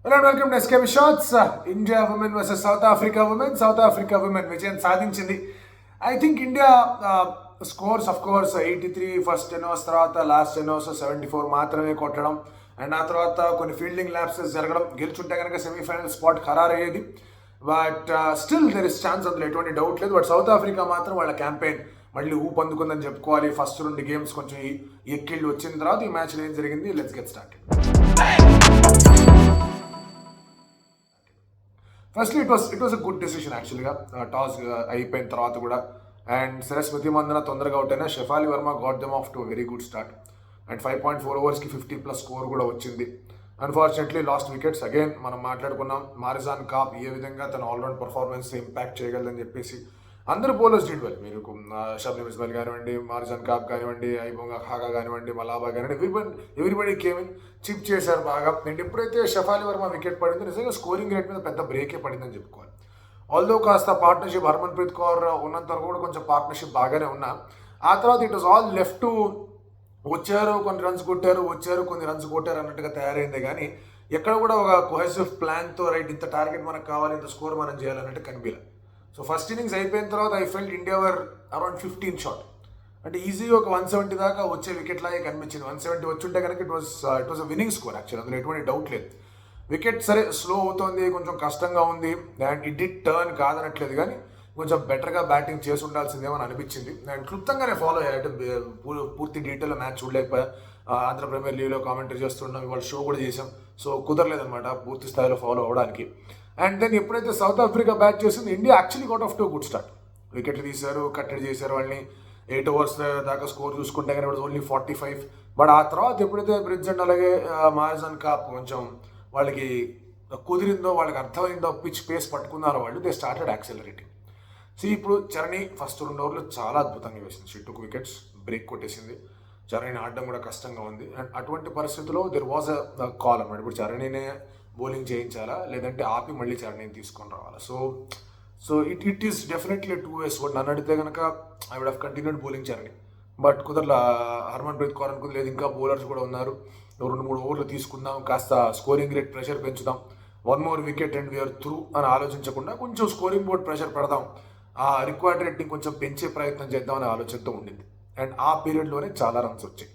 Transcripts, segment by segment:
Hello and welcome to SKB Shots. India women versus South Africa women. South Africa women విజయం సాధించింది. I think India scores of course 83 first ఎన్నోస్ తర్వాత last ఎన్నోస్ 74 మాత్రమే కొట్టడం and ఆ తర్వాత కొన్ని ఫీల్డింగ్ ల్యాప్సెస్ జరగడం గెలుచుంటే కనుక సెమీఫైనల్ స్పాట్ ఖరారయ్యేది. But still there is chance, అందులో ఎటువంటి డౌట్ లేదు. బట్ సౌత్ ఆఫ్రికా మాత్రం వాళ్ళ క్యాంపెయిన్ మళ్ళీ ఊపందుకుందని చెప్పుకోవాలి. ఫస్ట్ రెండు గేమ్స్ కొంచెం ఎక్కిళ్ళు వచ్చిన తర్వాత ఈ మ్యాచ్లో ఏం జరిగింది, let's get started. Firstly it was a good decision యాక్చువల్గా. టాస్ అయిపోయిన తర్వాత కూడా అండ్ సరస్వతి మందన తొందరగా అవుట్ అయినా Shefali Varma got them off to very good start and 5.4 ఓవర్స్కి 50+ score కూడా వచ్చింది. అన్ఫార్చునేట్లీ లాస్ట్ వికెట్స్ అగైన్ మనం మాట్లాడుకున్నాం. మారిజాన్ కాప్ ఏ విధంగా తన ఆల్రౌండ్ పర్ఫార్మెన్స్ ఇంపాక్ట్ చేయగలదని చెప్పేసి అందరూ బౌలర్స్ డిడ్ వెల్. మీరు షబ్నమ్ ఇస్మాయిల్ కానివ్వండి, మార్జాన్ కాప్ కానివ్వండి, ఐబొంగా ఖాగా కానివ్వండి, మలాబా కానివ్వండి, ఎవ్రీబడి కేమ్ ఇన్, చిప్ చేశారు బాగా. అండ్ ఎప్పుడైతే షఫాలి వర్మ వికెట్ పడిందో నిజంగా స్కోరింగ్ రేట్ మీద పెద్ద బ్రేకే పడిందని చెప్పుకోవాలి. ఆల్దో కాస్త పార్ట్నర్షిప్ హర్మన్ప్రీత్ కౌర్ ఉన్నంత వరకు కూడా కొంచెం పార్ట్నర్షిప్ బాగానే ఉన్నా, ఆ తర్వాత it was all left to వచ్చారు కొన్ని రన్స్ కొట్టారు, వచ్చారు కొన్ని రన్స్ కొట్టారు అన్నట్టుగా తయారైంది. కానీ ఎక్కడ కూడా ఒక కొహెసివ్ ప్లాన్తో రైట్ ఇంత టార్గెట్ మనకు కావాలి, ఇంత స్కోర్ మనం చేయాలన్నట్టు కనిపించలేదు. సో ఫస్ట్ ఇన్నింగ్స్ అయిపోయిన తర్వాత I felt India were around 15 shot, అంటే ఈజీగా ఒక 170 దాకా వచ్చే వికెట్ లాగే కనిపించింది. 170 వచ్చుంటే కనుక it was a winnowing score actual, అందులో ఎటువంటి డౌట్ లేదు. వికెట్ సరే స్లో అవుతుంది, కొంచెం కష్టంగా ఉంది అండ్ ఇట్ డిడ్ టర్న్ కాదనట్లేదు, కానీ కొంచెం బెటర్గా బ్యాటింగ్ చేసి ఉండాల్సిందేమని అనిపించింది. అండ్ క్లుప్తంగానే ఫాలో అయ్యాడు, పూర్తి డీటెయిల్ మ్యాచ్ చూడలేకపోయా. ఆంధ్ర ప్రీమియర్ లీగ్లో కామెంటరీ చేస్తున్నాం, ఇవాళ షో కూడా చేసాం, సో కుదరలేదనమాట పూర్తి స్థాయిలో ఫాలో అవడానికి. అండ్ దెన్ ఎప్పుడైతే సౌత్ ఆఫ్రికా బ్యాట్ చేసింది, India actually got off to good start. వికెట్లు తీశారు, కట్టడి చేశారు వాళ్ళని. 8 ఓవర్స్ దాకా స్కోర్ చూసుకుంటే కానీ ఇట్ ఓన్లీ 45. బట్ ఆ తర్వాత ఎప్పుడైతే బ్రిడ్జ్ అండ్ అలాగే మారిజన్ కాప్ కొంచెం వాళ్ళకి కుదిరిందో, వాళ్ళకి అర్థమైందో, పిచ్ పేస్ పట్టుకున్నారో వాళ్ళు, దే స్టార్టెడ్ యాక్సెలరేటింగ్. సో ఇప్పుడు చరణి ఫస్ట్ 2 ఓవర్లు చాలా అద్భుతంగా వేసింది. షీ టుక్ వికెట్స్, బ్రేక్ కొట్టేసింది. చరణిని ఆడడం కూడా కష్టంగా ఉంది. అండ్ అటువంటి పరిస్థితుల్లో దెర్ వాజ్ అ కాల్ అన్నమాట. ఇప్పుడు చరణినే బౌలింగ్ చేయించాలా, లేదంటే ఆపి మళ్ళీ చరణిని తీసుకొని రావాలా. So it is definitely 2 ways. నన్ను అడిగితే కనుక I would have continued bowling Charani, but కుదరలా. హర్మన్ప్రీత్ కౌర్ అనుకుంది లేదు, ఇంకా బౌలర్స్ కూడా ఉన్నారు, 2-3 ఓవర్లు తీసుకుందాం, కాస్త స్కోరింగ్ రేట్ ప్రెషర్ పెంచుదాం, 1 more wicket and we are through అని ఆలోచించకుండా కొంచెం స్కోరింగ్ బోర్డ్ ప్రెషర్ పెడదాం, ఆ రిక్వైర్డ్ రేట్ని కొంచెం పెంచే ప్రయత్నం చేద్దామనే ఆలోచనతో ఉండింది. అండ్ ఆ పీరియడ్లోనే చాలా రన్స్ వచ్చాయి.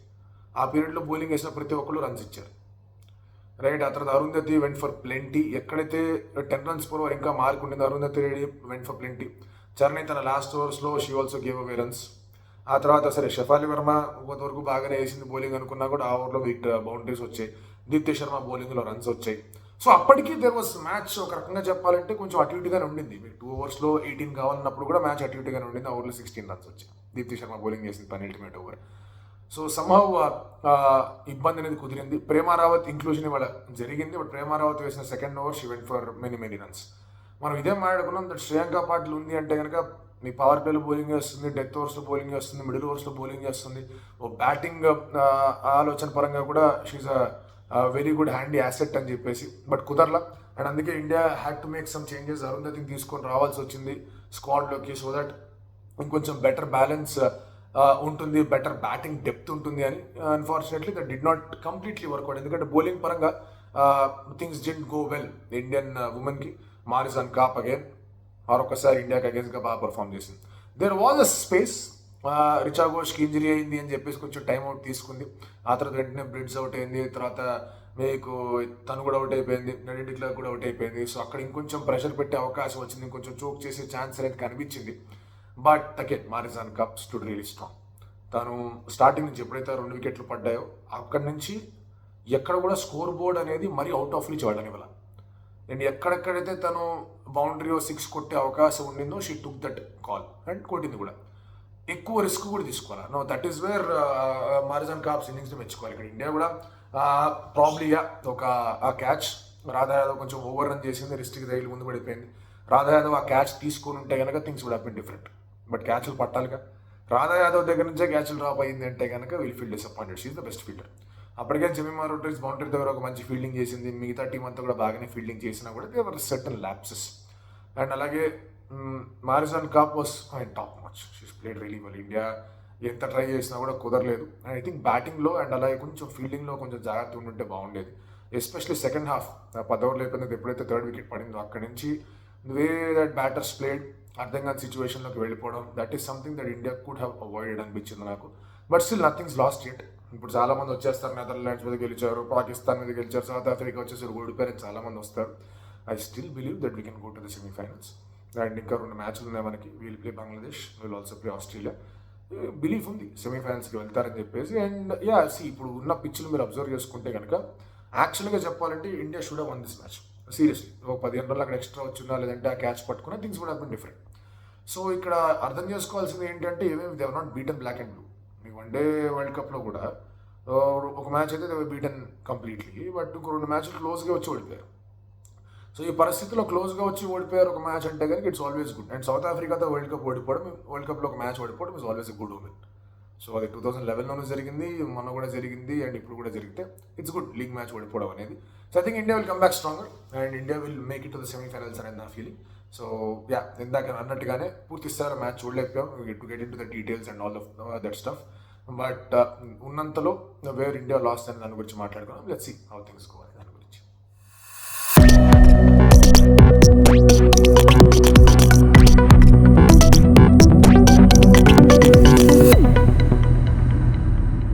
ఆ పీరియడ్లో బౌలింగ్ వేసిన ప్రతి ఒక్కళ్ళు రన్స్ ఇచ్చారు, రైట్. ఆ తర్వాత అరుంధతి వెంట్ ఫర్ ప్లెంటీ. ఎక్కడైతే 10 runs per over ఇంకా మార్క్ ఉండింది, Arundhati Reddy went for plenty. Charani తన లాస్ట్ ఓవర్స్లో she also gave away runs. ఆ తర్వాత సరే షఫాలి వర్మ కొంతవరకు బాగానే వేసింది బౌలింగ్ అనుకున్నా కూడా ఆ ఓవర్లో బౌండరీస్ వచ్చాయి. దీప్తి శర్మ బౌలింగ్లో రన్స్ వచ్చాయి. సో అప్పటికి దేర్ వాస్ మ్యాచ్ ఒక రకంగా చెప్పాలంటే కొంచెం అటు ఇటుగానే ఉండింది. మీకు 2 ఓవర్స్లో 18 కావాలన్నప్పుడు కూడా మ్యాచ్ అటు ఇటుగానే ఉండింది. ఆ ఓవర్లో 16 రన్స్ వచ్చాయి. దీప్తి శర్మ బౌలింగ్ చేసింది పెనల్టిమేట్ ఓవర్. సో సమ్హౌ ఇబ్బంది అనేది కుదిరింది. ప్రేమారావత్ ఇంక్లూజన్ ఇవాళ జరిగింది, బట్ ప్రేమారావత్ వేసిన second over she went for many runs. మనం ఇదే మాట్లాడుకున్నాం, దట్ శ్రేయాంక పాటిల్ ఉంది అంటే కనుక మీ పవర్ ప్లేలో బౌలింగ్ చేస్తుంది, డెత్ ఓవర్స్లో బౌలింగ్ చేస్తుంది, మిడిల్ ఓవర్స్లో బౌలింగ్ చేస్తుంది. ఓ బ్యాటింగ్ ఆలోచన పరంగా కూడా she's a very good handy asset అని చెప్పేసి, బట్ కుదరలా. అండ్ అందుకే India had to make some changes. అరుంధతిని తీసుకొని రావాల్సి వచ్చింది స్క్వాడ్లోకి, సో దట్ ఇంకొంచెం బెటర్ బ్యాలెన్స్ ఉంటుంది, బెటర్ బ్యాటింగ్ డెప్త్ ఉంటుంది అని. Unfortunately that did not completely work out, ఎందుకంటే బౌలింగ్ పరంగా things did go well Indian ఉమెన్కి. మారిజన్ కాప్ అగైన్ మరొకసారి ఇండియాకి అగేన్స్గా బాగా పర్ఫామ్ చేసింది. There was a space. Richa ఘోష్కి ఇంజరీ అయింది అని చెప్పేసి కొంచెం టైం అవుట్ తీసుకుంది. ఆ తర్వాత వెంటనే బ్రిడ్జ్ అవుట్ అయింది, తర్వాత మీకు తను కూడా అవుట్ అయిపోయింది, నడి డిక్లర్ కూడా అవుట్ అయిపోయింది. సో అక్కడ ఇంకొంచెం ప్రెషర్ పెట్టే అవకాశం వచ్చింది, ఇంకొంచెం చోక్ చేసే ఛాన్స్ అనేది కనిపించింది. But again మారిజాన్ cup stood really strong. తను స్టార్టింగ్ నుంచి ఎప్పుడైతే 2 వికెట్లు పడ్డాయో అక్కడి నుంచి ఎక్కడ కూడా స్కోర్ బోర్డ్ అనేది మరీ అవుట్ ఆఫ్ రీచ్ వాడని ఇవ్వాలి. అండ్ ఎక్కడెక్కడైతే తను బౌండరీ 6 కొట్టే అవకాశం ఉండిందో she took that call and కొట్టింది కూడా. ఎక్కువ రిస్క్ కూడా తీసుకోవాలి. No that is where Marizanne Kapp's ఇన్నింగ్స్ని మెచ్చుకోవాలి. ఇక్కడ ఇండియా కూడా ప్రాబ్లీగా ఒక ఆ క్యాచ్ రాధా యాదవ్ కొంచెం ఓవర్ రన్ చేసింది, రిస్ట్కి రైలు ముందు పడిపోయింది. రాధా యాదవ్ ఆ క్యాచ్ తీసుకొని ఉంటే కనుక things would have been different. But క్యాచ్లు పట్టాలిగా. రాధా యాదవ్ దగ్గర నుంచే క్యాచ్లు డ్రాప్ అయ్యింది అంటే కనుక will feel disappointed. She's the best fielder. అప్పటికే జెమిమా రోడ్రిగ్స్ బౌండరీ దగ్గర ఒక మంచి ఫీల్డింగ్ చేసింది, మిగతా టీం అంతా కూడా బాగానే ఫీల్డింగ్ చేసినా కూడా దేవర్ సర్టన్ ల్యాప్సెస్. అండ్ అలాగే Marizanne Kapp was top match. She's played really well. India ఎంత ట్రై చేసినా కూడా కుదరలేదు. అండ్ ఐ థింక్ బ్యాటింగ్లో అండ్ అలాగే కొంచెం ఫీల్డింగ్లో కొంచెం జాగ్రత్త ఉంటే బాగుండేది. ఎస్పెషలీ సెకండ్ హాఫ్ 10 ఓవర్లు అయిపోయినది ఎప్పుడైతే థర్డ్ వికెట్ పడిందో అక్కడి నుంచి వే దట్ బ్యాటర్స్ ప్లేడ్ అర్థం కాని సిచ్యువేషన్లోకి వెళ్ళిపోవడం, that is something that India could have avoided అనిపించింది నాకు. But still nothings last yet. ఇప్పుడు చాలామంది వచ్చేస్తారు, నెదర్లాండ్స్ మీద గెలిచారు, పాకిస్తాన్ మీద గెలిచారు, సౌత్ ఆఫ్రికా వచ్చేసరి ఓడిపోయారని చాలామంది వస్తారు. I still believe that we can go to the semifinals. And ఇంకా 2 మ్యాచ్లు ఉన్నాయి మనకి. We'll play Bangladesh, will also play Australia. Belief ఉంది సెమీఫైనల్స్కి వెళ్తారని చెప్పేసి. అండ్ ఇప్పుడు ఉన్న పిచ్లు మీరు అబ్జర్వ్ చేసుకుంటే కనుక యాక్చువల్గా చెప్పాలంటే India should have one this match seriously. ఒక 15 రన్లు అక్కడ ఎక్స్ట్రా వచ్చినా లేదంటే ఆ క్యాచ్ పట్టుకున్నా things would have been different. So ఇక్కడ అర్థం చేసుకోవాల్సింది ఏంటంటే ఏమేమి they are not beaten black and blue. మీ వన్డే వరల్డ్ కప్లో కూడా ఒక మ్యాచ్ అయితే దే బీటన్ కంప్లీట్లీ, బట్ ఇంకో 2 మ్యాచ్లు క్లోజ్గా వచ్చి ఓడిపోయారు. సో ఈ పరిస్థితిలో క్లోజ్గా వచ్చి ఓడిపోయారు ఒక మ్యాచ్ అంటే కనుక it's always good. And south ఆఫ్రికాతో వరల్డ్ కప్ ఓడిపోవడం, వరల్డ్ కప్లో ఒక మ్యాచ్ ఓడిపోవడం is always a good women. So అది 2011లోనూ జరిగింది, మొన్న కూడా జరిగింది, అండ్ ఇప్పుడు కూడా జరిగితే ఇట్స్ గుడ్ లీగ్ మ్యాచ్ ఓడిపోవడం అనేది. So I think India will come back stronger and India will make it to the semifinals అనేది నా ఫీలింగ్. సో ఇందాక అన్నట్టుగానే పూర్తి స్థాయిలో మ్యాచ్ చూడలేకపోయాం, to get in to the details and all of that stuff. But ఉన్నంతలో where India lost అని దాని గురించి మాట్లాడుకున్నాం. Let's see how things go.